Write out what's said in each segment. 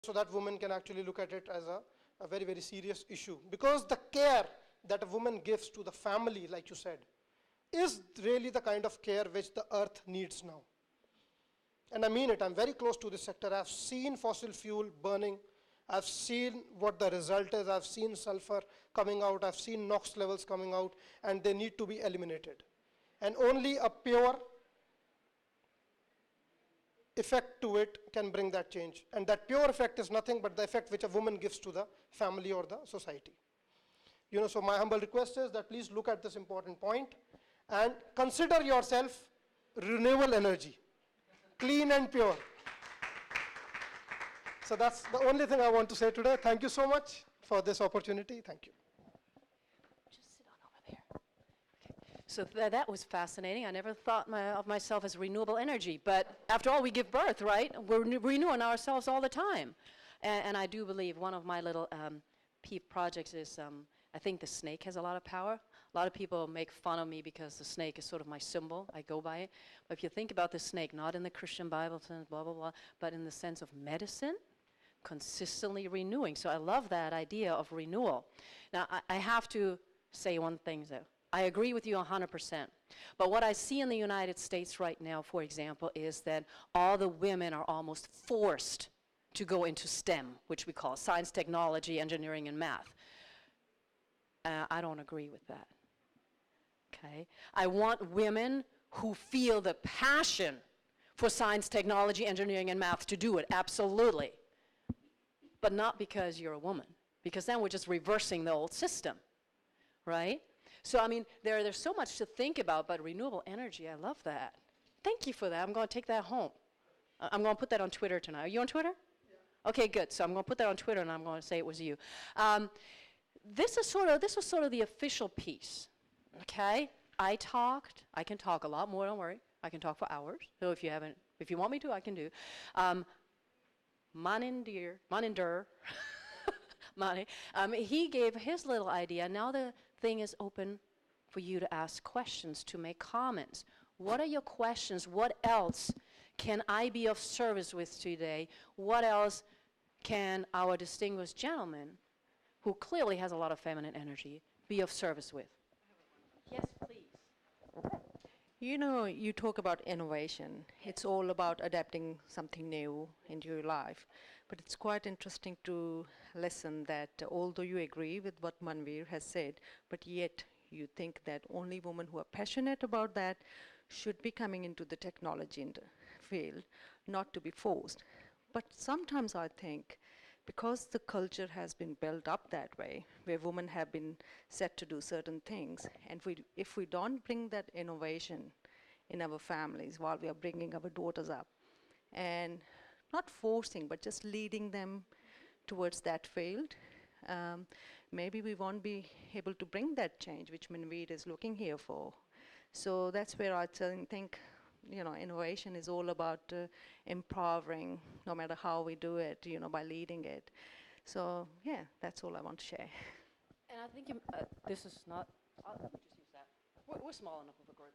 so that woman can actually look at it as a very, very serious issue. Because the care that a woman gives to the family, like you said, is really the kind of care which the earth needs now. And I mean it, I'm very close to this sector. I've seen fossil fuel burning. I've seen what the result is. I've seen sulfur coming out. I've seen NOx levels coming out, and they need to be eliminated. And only a pure effect to it can bring that change. And that pure effect is nothing but the effect which a woman gives to the family or the society. So my humble request is that please look at this important point and consider yourself renewable energy, clean and pure. So that's the only thing I want to say today. Thank you so much for this opportunity. Thank you. Just sit on over there. Okay. So that was fascinating. I never thought of myself as renewable energy. But after all, we give birth, right? We're renewing ourselves all the time. And I do believe one of my little peep projects is I think the snake has a lot of power. A lot of people make fun of me because the snake is sort of my symbol. I go by it. But if you think about the snake, not in the Christian Bible sense, blah, blah, blah, but in the sense of medicine, consistently renewing. So I love that idea of renewal. Now, I have to say one thing, though. I agree with you 100%. But what I see in the United States right now, for example, is that all the women are almost forced to go into STEM, which we call science, technology, engineering, and math. I don't agree with that. Okay? I want women who feel the passion for science, technology, engineering, and math to do it, absolutely. But not because you're a woman, because then we're just reversing the old system, right? So, I mean, there's so much to think about, but renewable energy, I love that. Thank you for that. I'm going to take that home. I'm going to put that on Twitter tonight. Are you on Twitter? Yeah. Okay, good. So I'm going to put that on Twitter, and I'm going to say it was you. This was sort of the official piece, okay? I can talk a lot more, don't worry. I can talk for hours. So if you want me to, I can do. Maninder, Mani, he gave his little idea. Now the thing is open for you to ask questions, to make comments. What are your questions? What else can I be of service with today? What else can our distinguished gentleman, who clearly has a lot of feminine energy, be of service with? Yes, please. You talk about innovation. It's all about adapting something new into your life. But it's quite interesting to listen that although you agree with what Manveer has said, but yet you think that only women who are passionate about that should be coming into the technology field, not to be forced. But sometimes I think because the culture has been built up that way, where women have been set to do certain things, and if we don't bring that innovation in our families while we are bringing our daughters up, and not forcing, but just leading them towards that field, maybe we won't be able to bring that change which Manveer is looking here for. So that's where I think innovation is all about empowering, no matter how we do it, by leading it. So, yeah, that's all I want to share. And I think this is not, let me just use that. We're small enough of a group.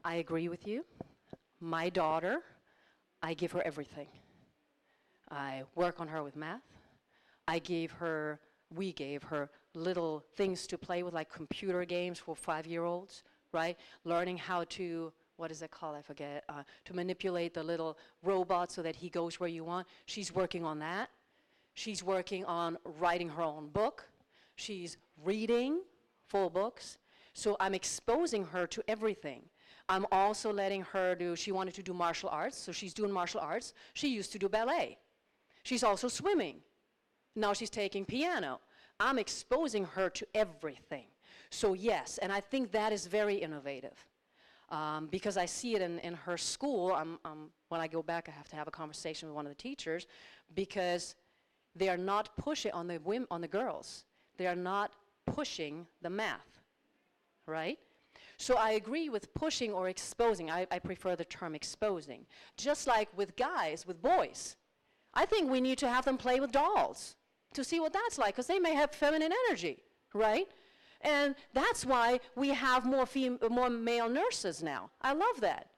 I agree with you. My daughter, I give her everything. I work on her with math. We gave her little things to play with, like computer games for 5-year-olds. Right? Learning how to, what is it called? I forget. To manipulate the little robot so that he goes where you want. She's working on that. She's working on writing her own book. She's reading full books. So I'm exposing her to everything. I'm also letting her she wanted to do martial arts, so she's doing martial arts. She used to do ballet. She's also swimming. Now she's taking piano. I'm exposing her to everything. So yes, and I think that is very innovative because I see it in her school. When I go back, I have to have a conversation with one of the teachers because they are not pushing on the girls. They are not pushing the math, right? So I agree with pushing or exposing. I prefer the term exposing. Just like with guys, with boys. I think we need to have them play with dolls to see what that's like because they may have feminine energy, right? And that's why we have more male nurses now. I love that.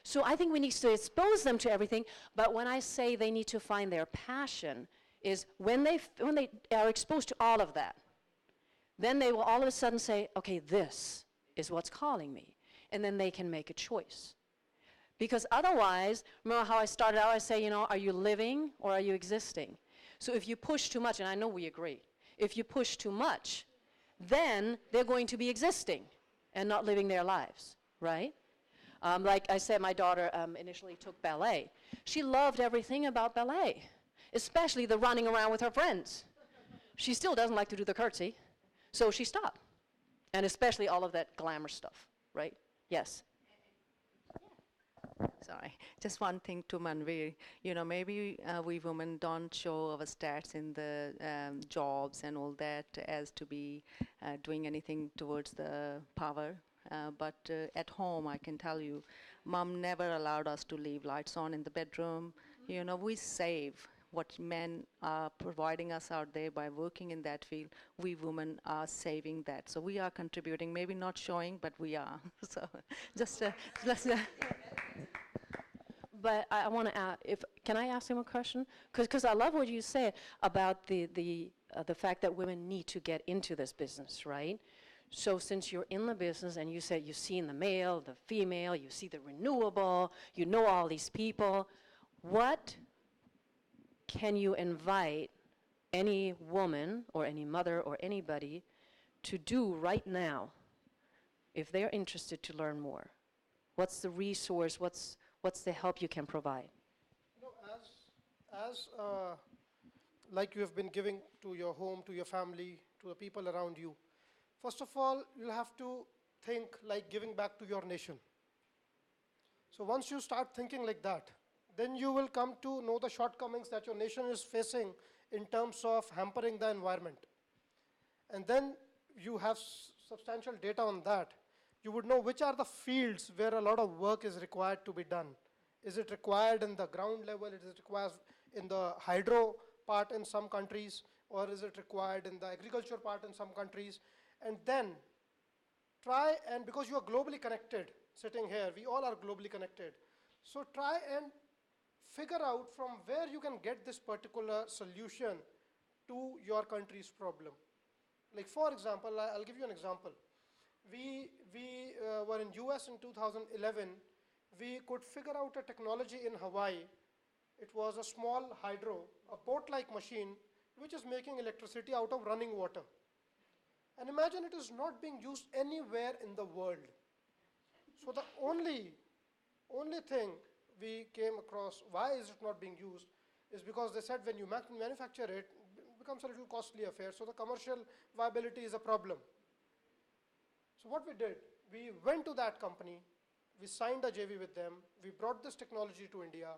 So I think we need to expose them to everything, but when I say they need to find their passion, is when they are exposed to all of that, then they will all of a sudden say, okay, this is what's calling me. And then they can make a choice. Because otherwise, remember how I started out, I say, you know, are you living or are you existing? So if you push too much, and I know we agree, if you push too much, then they're going to be existing and not living their lives, right? Like I said, my daughter initially took ballet. She loved everything about ballet, especially the running around with her friends. She still doesn't like to do the curtsy, so she stopped. And especially all of that glamour stuff, right? Yes. Sorry, just one thing to Manveer. You know, maybe we women don't show our stats in the jobs and all that as to be doing anything towards the power. But at home, I can tell you, Mom never allowed us to leave lights on in the bedroom. You know, we save what men are providing us out there by working in that field. We women are saving that. So we are contributing, maybe not showing, but we are. So just let's. But I want to ask, can I ask him a question? Because I love what you said about the fact that women need to get into this business, right? So since you're in the business and you said you've seen the male, the female, you see the renewable, you know all these people, what can you invite any woman or any mother or anybody to do right now if they're interested to learn more? What's the resource? What's the help you can provide? You know, as like you have been giving to your home, to your family, to the people around you, first of all, you'll have to think like giving back to your nation. So once you start thinking like that, then you will come to know the shortcomings that your nation is facing in terms of hampering the environment. And then you have substantial data on that. You would know which are the fields where a lot of work is required to be done. Is it required in the ground level? Is it required in the hydro part in some countries? Or is it required in the agriculture part in some countries? And then try and, because you are globally connected, sitting here, we all are globally connected. So try and figure out from where you can get this particular solution to your country's problem. Like for example, I'll give you an example. We were in US in 2011. We could figure out a technology in Hawaii. It was a small hydro, a boat-like machine, which is making electricity out of running water. And imagine it is not being used anywhere in the world. So the only thing we came across, why is it not being used, is because they said when you manufacture it, it becomes a little costly affair, so the commercial viability is a problem. So what we did, we went to that company, we signed a JV with them, we brought this technology to India,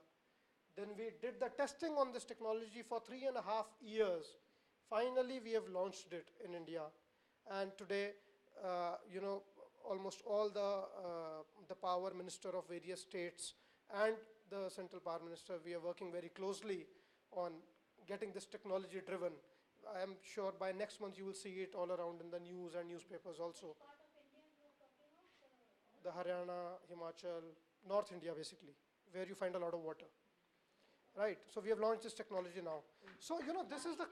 then we did the testing on this technology for 3.5 years. Finally, we have launched it in India. And today, you know, almost all the power minister of various states and the central power minister, we are working very closely on getting this technology driven. I am sure by next month you will see it all around in the news and newspapers also. The Haryana, Himachal, North India basically, where you find a lot of water. Right, so we have launched this technology now. So, you know, this is the...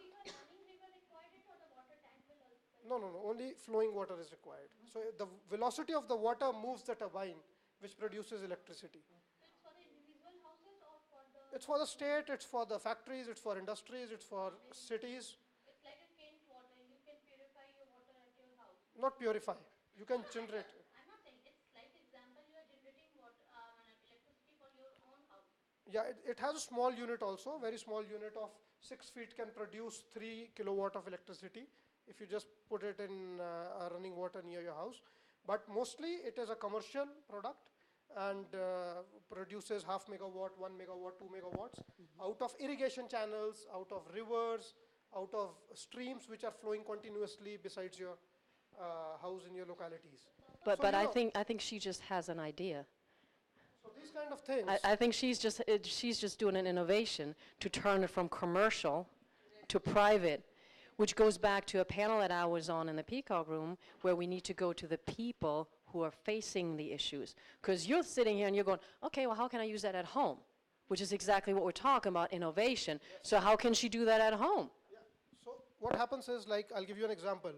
No, only flowing water is required. So the velocity of the water moves the turbine, which produces electricity. It's for the individual houses or for the... It's for the state, it's for the factories, it's for industries, it's for cities. It's like a canned water. You can purify your water at your house. Not purify, you can generate. I'm not saying, it's like example, you are generating water, electricity for your own house. Yeah, it has a small unit also, very small unit of 6 feet can produce 3 kilowatt of electricity if you just put it in running water near your house. But mostly it is a commercial product and produces 0.5 megawatt, 1 megawatt, 2 megawatts out of irrigation channels, out of rivers, out of streams which are flowing continuously besides your house in your localities. But So, you I know, think she just has an idea. so these kind of things. I think she's just doing an innovation to turn it from commercial to private, which goes back to a panel that I was on in the Peacock Room, where we need to go to the people who are facing the issues. Because you're sitting here and you're going, okay, well, how can I use that at home? Which is exactly what we're talking about, innovation. So how can she do that at home? Yeah. So what happens is, like, I'll give you an example,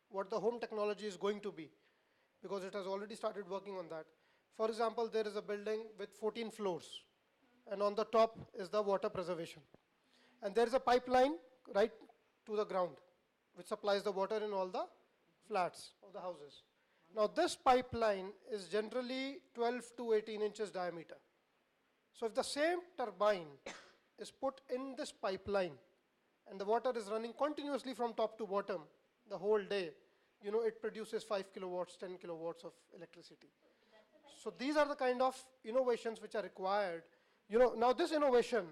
what the home technology is going to be, because it has already started working on that. For example, there is a building with 14 floors, and on the top is the water preservation. And there is a pipeline right to the ground, which supplies the water in all the flats of the houses. Now, this pipeline is generally 12 to 18 inches diameter. So if the same turbine is put in this pipeline and the water is running continuously from top to bottom the whole day, it produces 5 kilowatts, 10 kilowatts of electricity. So these are the kind of innovations which are required. Now this innovation,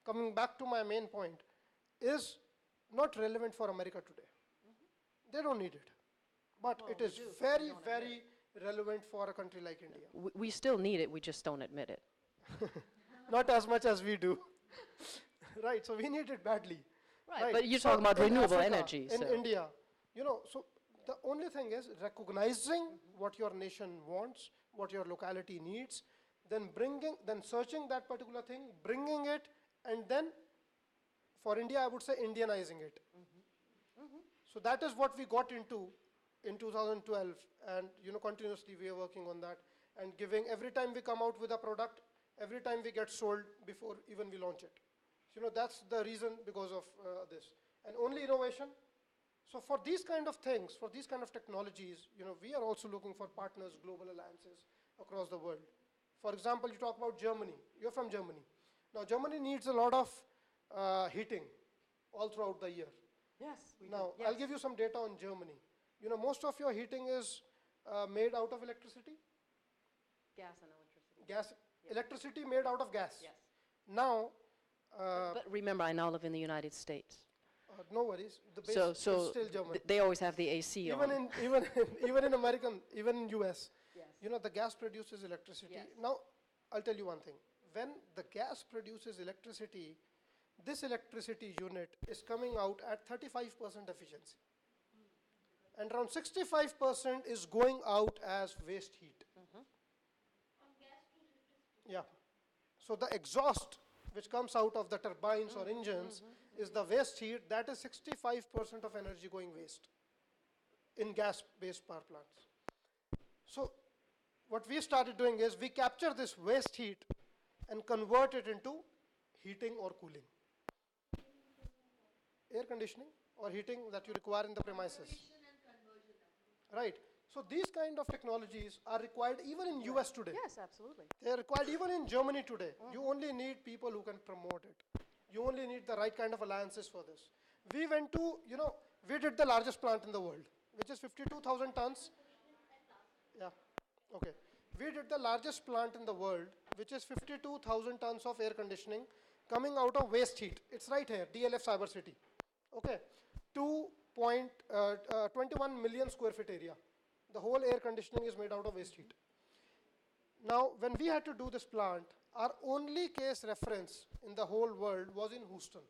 coming back to my main point, is not relevant for America today. They don't need it. But it is very, very relevant for a country like India. We still need it, we just don't admit it. Not as much as we do. Right, so we need it badly. Right, but you're So talking about in renewable Africa, energy. In so- India, so the only thing is recognizing what your nation wants, what your locality needs, then searching that particular thing, bringing it, and then for India, I would say Indianizing it. So that is what we got into in 2012, and continuously we are working on that, and giving, every time we come out with a product, every time we get sold before even we launch it. So, that's the reason because of this. And only innovation. So for these kind of things, for these kind of technologies, we are also looking for partners, global alliances across the world. For example, you talk about Germany. You're from Germany. Now, Germany needs a lot of heating all throughout the year. Yes. Now, I'll give you some data on Germany. Most of your heating is made out of electricity. Gas and electricity. Gas, electricity made out of gas. Yes. Now, But remember, I now live in the United States. no worries. The base So, is so still German. they always have the AC on. Even in American, even in US, Yes. the gas produces electricity. Yes. Now, I'll tell you one thing. When the gas produces electricity, this electricity unit is coming out at 35% efficiency. And around 65% is going out as waste heat. Yeah. So the exhaust which comes out of the turbines or engines is the waste heat. That is 65% of energy going waste in gas-based power plants. So what we started doing is we capture this waste heat and convert it into heating or cooling. Air conditioning or heating that you require in the premises. Right. So these kind of technologies are required even in US today. Yes, absolutely. They are required even in Germany today. You only need people who can promote it. You only need the right kind of alliances for this. We went to, we did the largest plant in the world, which is 52,000 tons. Yeah, okay. We did the largest plant in the world, which is 52,000 tons of air conditioning coming out of waste heat. It's right here, DLF Cyber City. Okay, 21 million square feet area. The whole air conditioning is made out of waste heat. Now, when we had to do this plant, our only case reference in the whole world was in Houston.